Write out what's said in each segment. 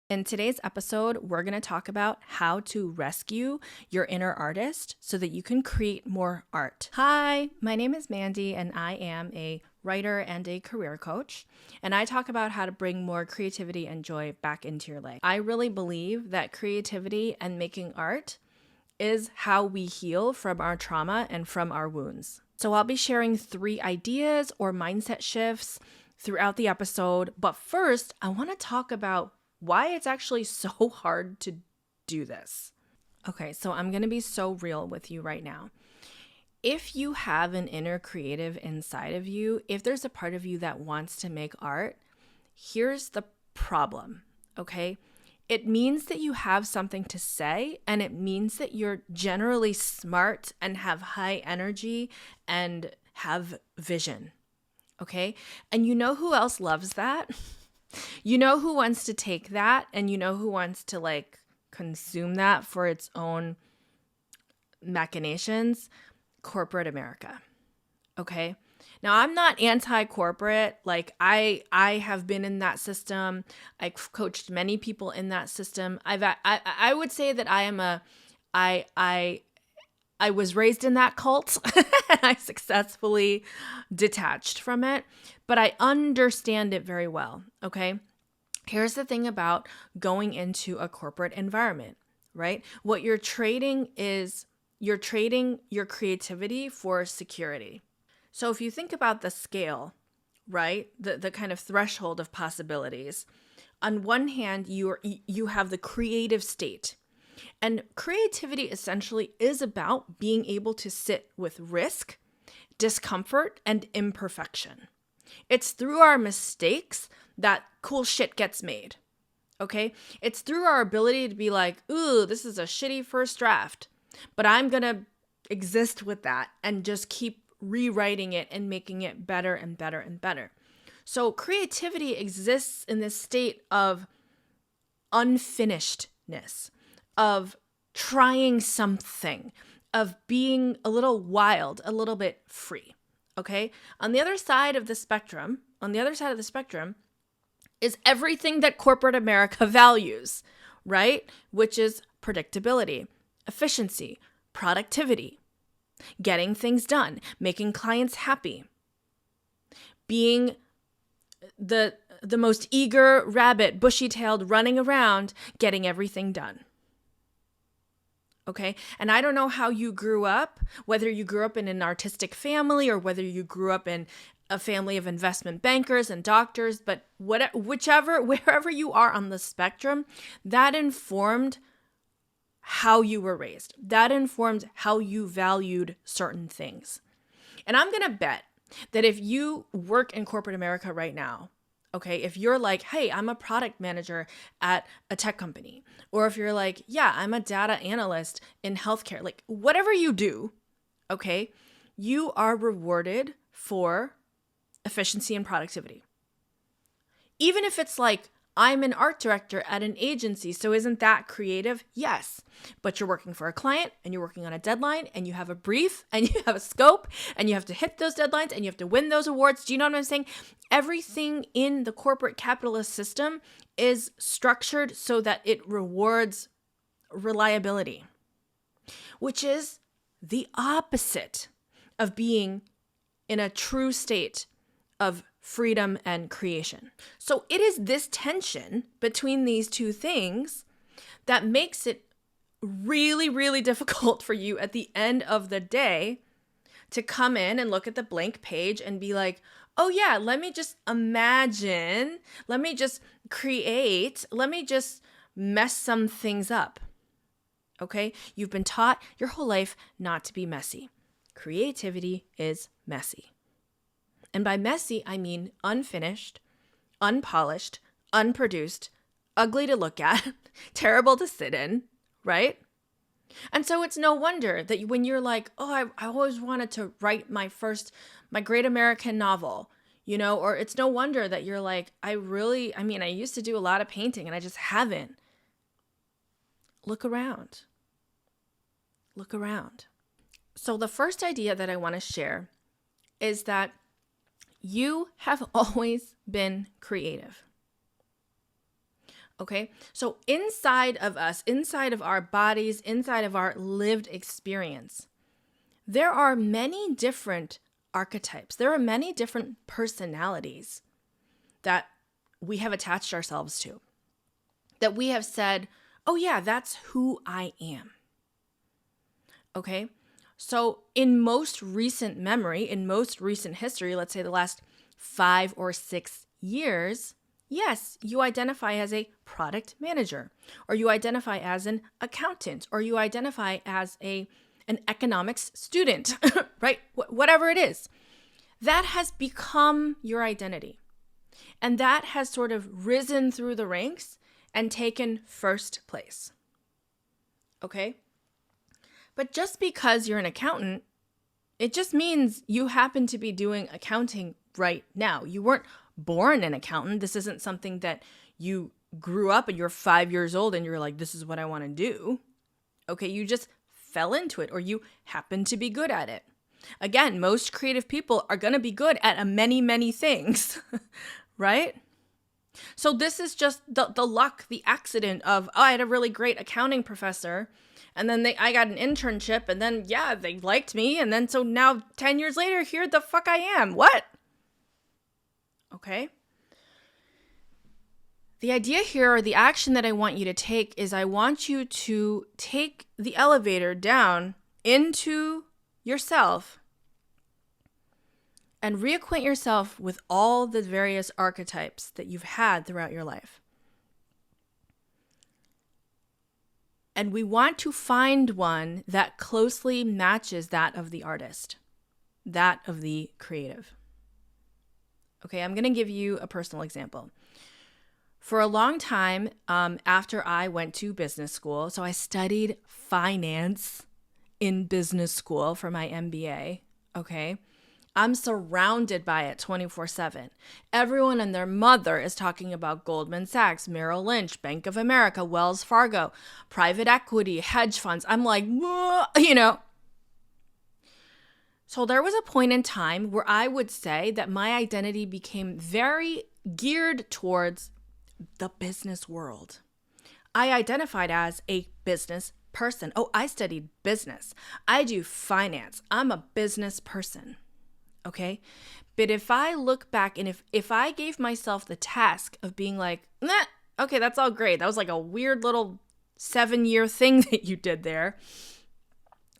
In today's episode, we're going to talk about how to rescue your inner artist so that you can create more art. Hi, my name is Mandy, and I am a writer and a career coach. And I talk about how to bring more creativity and joy back into your life. I really believe that creativity and making art is how we heal from our trauma and from our wounds. So I'll be sharing 3 ideas or mindset shifts throughout the episode. But first, I want to talk about why it's actually so hard to do this. Okay, so I'm going to be so real with you right now. If you have an inner creative inside of you, if there's a part of you that wants to make art, here's the problem, okay? It means that you have something to say, and it means that you're generally smart and have high energy and have vision, okay? And you know who else loves that? You know who wants to take that, and you know who wants to consume that for its own machinations? Corporate America. Okay? Now, I'm not anti-corporate. I have been in that system. I've coached many people in that system. I would say that I was raised in that cult and I successfully detached from it, but I understand it very well, okay? Here's the thing about going into a corporate environment, right? What you're trading is you're trading your creativity for security. So if you think about the scale, right? The kind of threshold of possibilities, on one hand, you have the creative state. And creativity essentially is about being able to sit with risk, discomfort, and imperfection. It's through our mistakes that cool shit gets made, okay? It's through our ability to be like, ooh, this is a shitty first draft, but I'm gonna exist with that and just keep rewriting it and making it better and better and better. So creativity exists in this state of unfinishedness, of trying something, of being a little wild, a little bit free, okay? On the other side of the spectrum is everything that corporate America values, right? Which is predictability, efficiency, productivity, getting things done, making clients happy, being the most eager rabbit, bushy-tailed, running around, getting everything done. Okay? And I don't know how you grew up, whether you grew up in an artistic family or whether you grew up in a family of investment bankers and doctors, but wherever you are on the spectrum, that informed how you were raised. That informed how you valued certain things. And I'm going to bet that if you work in corporate America right now, okay, if you're like, hey, I'm a product manager at a tech company, or if you're like, yeah, I'm a data analyst in healthcare, like whatever you do, okay, you are rewarded for efficiency and productivity. Even if it's like, I'm an art director at an agency, so isn't that creative? Yes, but you're working for a client and you're working on a deadline and you have a brief and you have a scope and you have to hit those deadlines and you have to win those awards. Do you know what I'm saying? Everything in the corporate capitalist system is structured so that it rewards reliability, which is the opposite of being in a true state of freedom and creation. So it is this tension between these two things that makes it really, really difficult for you at the end of the day to come in and look at the blank page and be like, oh yeah, let me just imagine, let me just create, let me just mess some things up. Okay? You've been taught your whole life not to be messy. Creativity is messy. And by messy, I mean unfinished, unpolished, unproduced, ugly to look at, terrible to sit in, right? And so it's no wonder that when you're like, oh, I always wanted to write my great American novel, or it's no wonder that you're like, I used to do a lot of painting and I just haven't. Look around. Look around. So the first idea that I want to share is that you have always been creative. Okay. So inside of us, inside of our bodies, inside of our lived experience, there are many different archetypes. There are many different personalities that we have attached ourselves to, that we have said, oh yeah, that's who I am. Okay. So in most recent memory, in most recent history, let's say the last 5 or 6 years, yes, you identify as a product manager, or you identify as an accountant, or you identify as an economics student, right? Whatever it is, that has become your identity. And that has sort of risen through the ranks and taken first place. Okay? But just because you're an accountant, it just means you happen to be doing accounting right now. You weren't born an accountant. This isn't something that you grew up and you're 5 years old and you're like, this is what I want to do. Okay, you just fell into it, or you happen to be good at it. Again, most creative people are going to be good at many, many things, right? So this is just the luck, the accident of, oh, I had a really great accounting professor, and then I got an internship, and then, yeah, they liked me, and then so now 10 years later, here the fuck I am. What? Okay. The idea here, or the action that I want you to take, is I want you to take the elevator down into yourself and reacquaint yourself with all the various archetypes that you've had throughout your life. And we want to find one that closely matches that of the artist, that of the creative. Okay, I'm going to give you a personal example. For a long time, after I went to business school, so I studied finance in business school for my MBA, okay? I'm surrounded by it 24/7. Everyone and their mother is talking about Goldman Sachs, Merrill Lynch, Bank of America, Wells Fargo, private equity, hedge funds. I'm like, you know. So there was a point in time where I would say that my identity became very geared towards the business world. I identified as a business person. Oh, I studied business. I do finance. I'm a business person. Okay. But if I look back and if I gave myself the task of being like, nah, okay, that's all great. That was like a weird little 7-year thing that you did there.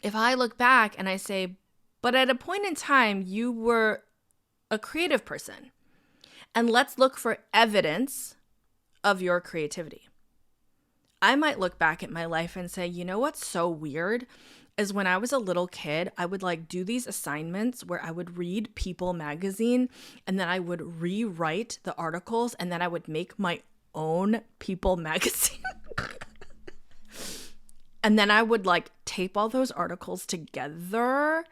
If I look back and I say, but at a point in time, you were a creative person, and let's look for evidence of your creativity. I might look back at my life and say, you know what's so weird is when I was a little kid, I would like do these assignments where I would read People magazine, and then I would rewrite the articles, and then I would make my own People magazine. And then I would like tape all those articles together,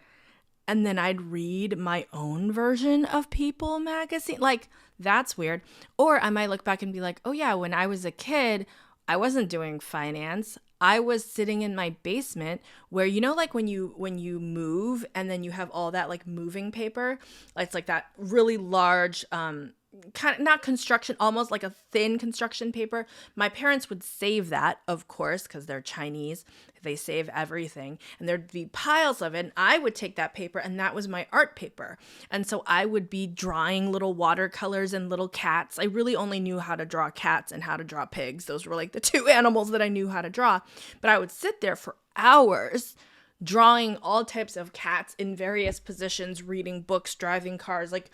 and then I'd read my own version of People magazine. Like, that's weird. Or I might look back and be like, oh yeah, when I was a kid, I wasn't doing finance. I was sitting in my basement where, you know, like when you move and then you have all that like moving paper, it's like that really large, kind of not construction, almost like a thin construction paper. My parents would save that, of course, because they're Chinese. They save everything, and there'd be piles of it. And I would take that paper, and that was my art paper. And so I would be drawing little watercolors and little cats. I really only knew how to draw cats and how to draw pigs. Those were like the two animals that I knew how to draw. But I would sit there for hours drawing all types of cats in various positions, reading books, driving cars, like.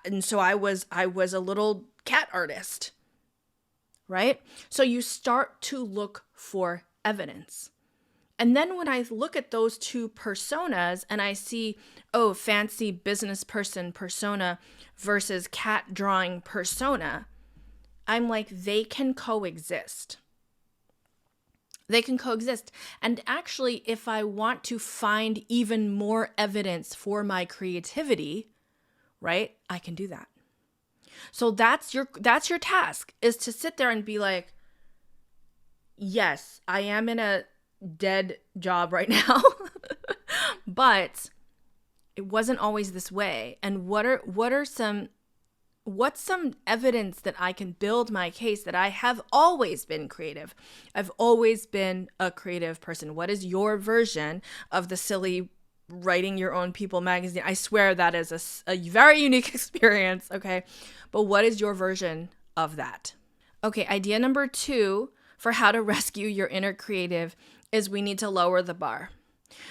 And so I was a little cat artist, right? So you start to look for evidence. And then when I look at those two personas and I see, oh, fancy business person persona versus cat drawing persona, I'm like, they can coexist. They can coexist. And actually, if I want to find even more evidence for my creativity, right, I can do that. So that's your task, is to sit there and be like, yes, I am in a dead job right now, but it wasn't always this way. And what are some What's some evidence that I can build my case that I have always been creative? I've always been a creative person. What is your version of the silly writing your own People magazine? I swear that is a very unique experience, okay? But what is your version of that? Okay, idea number 2 for how to rescue your inner creative is we need to lower the bar.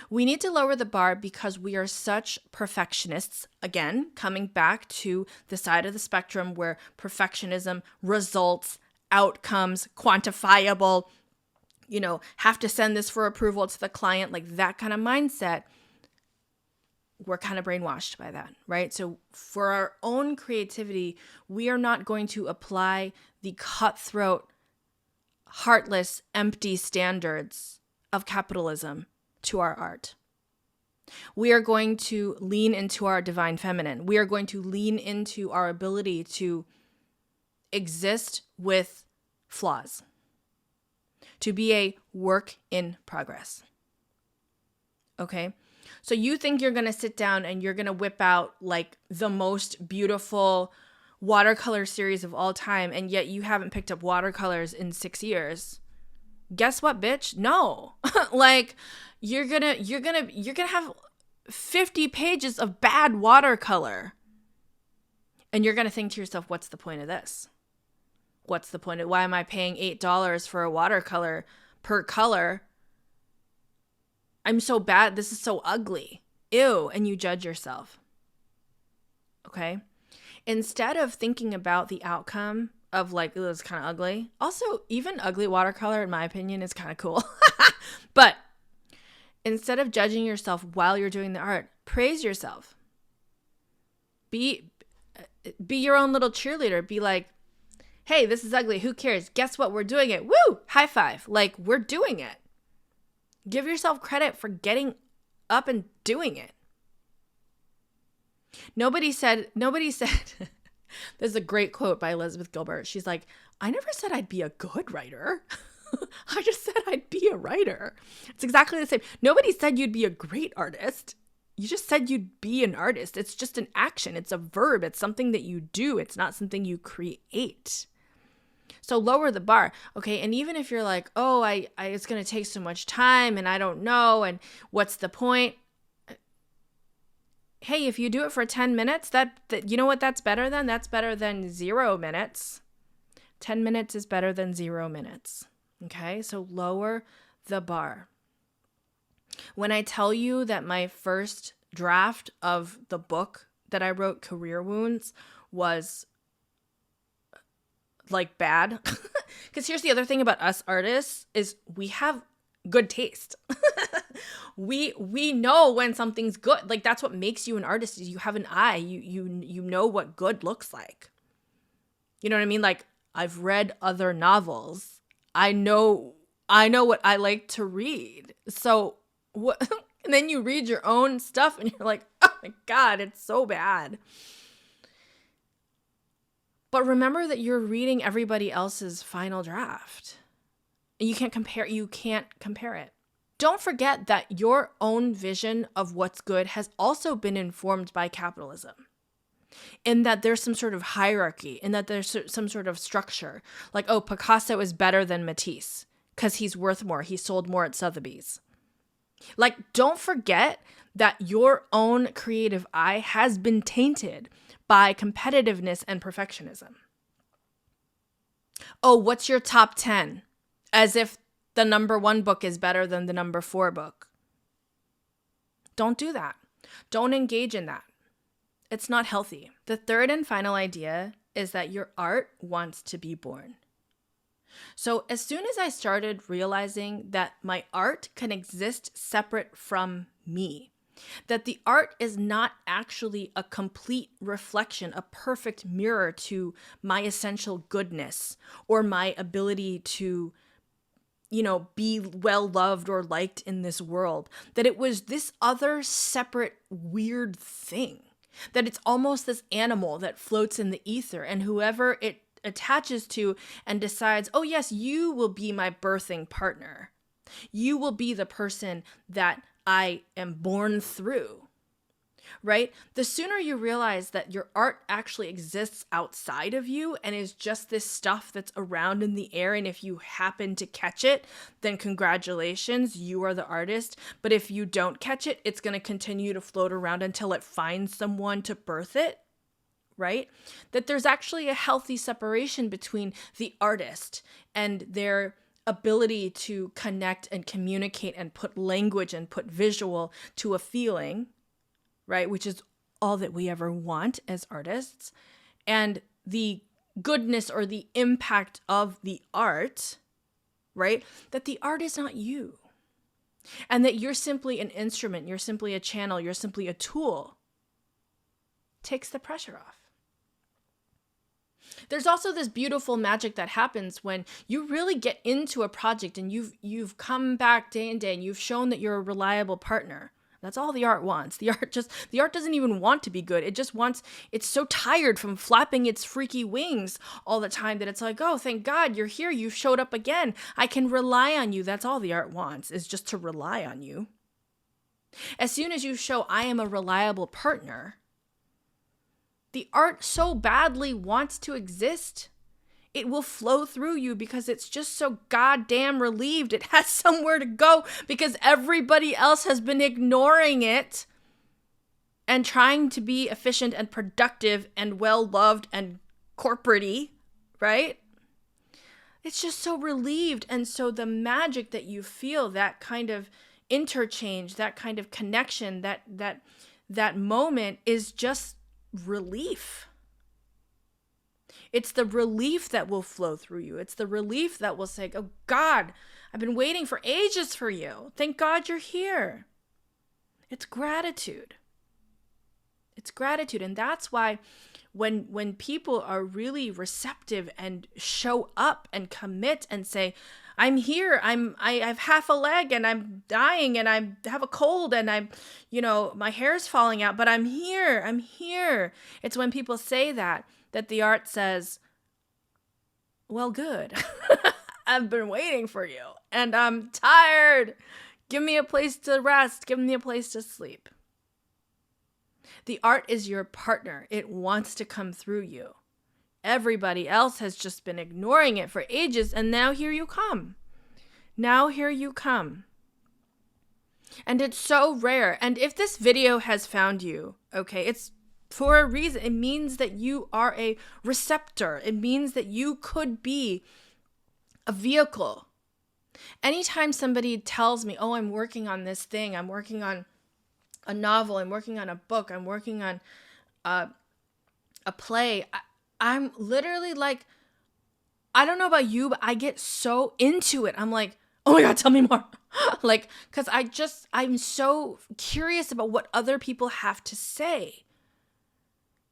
We need to lower the bar because we are such perfectionists. Again, coming back to the side of the spectrum where perfectionism, results, outcomes, quantifiable, have to send this for approval to the client, like that kind of mindset. We're kind of brainwashed by that, right? So for our own creativity, we are not going to apply the cutthroat, heartless, empty standards of capitalism to our art. We are going to lean into our divine feminine. We are going to lean into our ability to exist with flaws, to be a work in progress. Okay? So you think you're going to sit down and you're going to whip out like the most beautiful watercolor series of all time, and yet you haven't picked up watercolors in 6 years. Guess what, bitch? No. Like you're going to have 50 pages of bad watercolor. And you're going to think to yourself, what's the point of this? What's the point of why am I paying $8 for a watercolor per color? I'm so bad. This is so ugly. Ew. And you judge yourself. Okay? Instead of thinking about the outcome of like, oh, it's kind of ugly. Also, even ugly watercolor, in my opinion, is kind of cool. But instead of judging yourself while you're doing the art, praise yourself. Be your own little cheerleader. Be like, hey, this is ugly. Who cares? Guess what? We're doing it. Woo! High five. Like, we're doing it. Give yourself credit for getting up and doing it. Nobody said, there's a great quote by Elizabeth Gilbert. She's like, I never said I'd be a good writer. I just said I'd be a writer. It's exactly the same. Nobody said you'd be a great artist. You just said you'd be an artist. It's just an action. It's a verb. It's something that you do. It's not something you create. So lower the bar, okay? And even if you're like, oh, I it's going to take so much time and I don't know and what's the point? Hey, if you do it for 10 minutes, that you know what that's better than? That's better than 0 minutes. 10 minutes is better than 0 minutes, okay? So lower the bar. When I tell you that my first draft of the book that I wrote, Career Wounds, was like bad, because here's the other thing about us artists is we have good taste. we know when something's good. Like that's what makes you an artist is you have an eye. You know what good looks like. You know what I mean? Like I've read other novels. I know what I like to read. So what? And then you read your own stuff and you're like, oh my God, it's so bad. But remember that you're reading everybody else's final draft. You can't compare it. Don't forget that your own vision of what's good has also been informed by capitalism. In that there's some sort of hierarchy, in that there's some sort of structure. Like, oh, Picasso is better than Matisse because he's worth more. He sold more at Sotheby's. Like, don't forget that your own creative eye has been tainted by competitiveness and perfectionism. Oh, what's your top 10? As if the number 1 book is better than the number 4 book. Don't do that. Don't engage in that. It's not healthy. The third and final idea is that your art wants to be born. So as soon as I started realizing that my art can exist separate from me, that the art is not actually a complete reflection, a perfect mirror to my essential goodness or my ability to, be well loved or liked in this world, that it was this other separate weird thing, that it's almost this animal that floats in the ether and whoever it attaches to and decides, oh yes, you will be my birthing partner. You will be the person that I am born through. right? The sooner you realize that your art actually exists outside of you and is just this stuff that's around in the air, and if you happen to catch it, then congratulations, you are the artist. But if you don't catch it, it's going to continue to float around until it finds someone to birth it, right? That there's actually a healthy separation between the artist and their ability to connect and communicate and put language and put visual to a feeling, right? Which is all that we ever want as artists. And the goodness or the impact of the art, right? That the art is not you. And that you're simply an instrument, you're simply a channel, you're simply a tool. Takes the pressure off. There's also this beautiful magic that happens when you really get into a project and you've come back day and day and you've shown that you're a reliable partner. That's all the art wants. The art doesn't even want to be good. It just wants, it's so tired from flapping its freaky wings all the time that it's like, oh, thank God you're here. You showed up again. I can rely on you. That's all the art wants, is just to rely on you. As soon as you show I am a reliable partner, the art so badly wants to exist. It will flow through you because it's just so goddamn relieved it has somewhere to go because everybody else has been ignoring it and trying to be efficient and productive and well-loved and corporate-y, right? It's just so relieved. And so the magic that you feel, that kind of interchange, that kind of connection, that moment is just relief. It's the relief that will flow through you. It's the relief that will say, oh God, I've been waiting for ages for you. Thank God you're here. It's gratitude. It's gratitude. And that's why when people are really receptive and show up and commit and say, I'm here, I have half a leg and I'm dying and I have a cold and my hair's falling out, but I'm here. It's when people say that the art says, well, good. I've been waiting for you and I'm tired. Give me a place to rest. Give me a place to sleep. The art is your partner. It wants to come through you. Everybody else has just been ignoring it for ages, and now here you come. Now here you come. And it's so rare. And if this video has found you, okay, it's for a reason. It means that you are a receptor. It means that you could be a vehicle. Anytime somebody tells me, oh, I'm working on this thing, I'm working on a novel, I'm working on a book, I'm working on a play, I'm literally like, I don't know about you, but I get so into it. I'm like, oh my God, tell me more. Like, because I'm so curious about what other people have to say.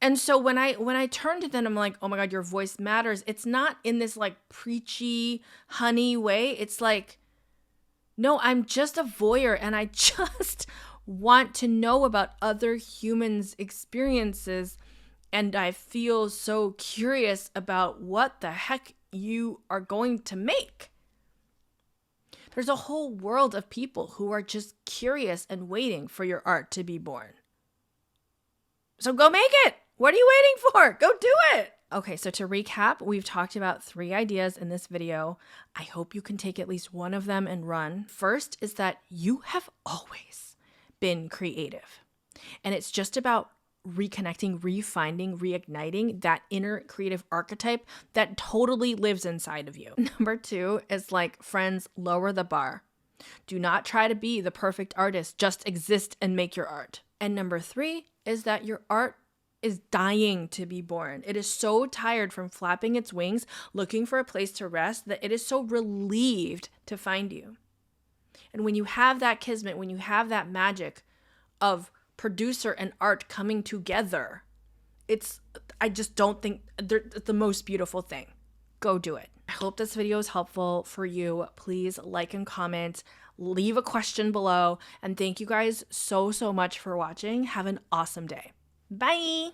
And so when I turn to them, I'm like, oh my God, your voice matters. It's not in this like preachy, honey way. It's like, no, I'm just a voyeur and I just want to know about other humans' experiences. And I feel so curious about what the heck you are going to make. There's a whole world of people who are just curious and waiting for your art to be born. So go make it. What are you waiting for? Go do it. Okay, so to recap, we've talked about 3 ideas in this video. I hope you can take at least one of them and run. First is that you have always been creative. And it's just about reconnecting, refinding, reigniting that inner creative archetype that totally lives inside of you. Number 2 is like, friends, lower the bar. Do not try to be the perfect artist. Just exist and make your art. And number 3 is that your art is dying to be born. It is so tired from flapping its wings, looking for a place to rest, that it is so relieved to find you. And when you have that kismet, when you have that magic of producer and art coming together, I just don't think it's the most beautiful thing. Go do it. I hope this video is helpful for you. Please like and comment, leave a question below, and thank you guys so much for watching. Have an awesome day. Bye.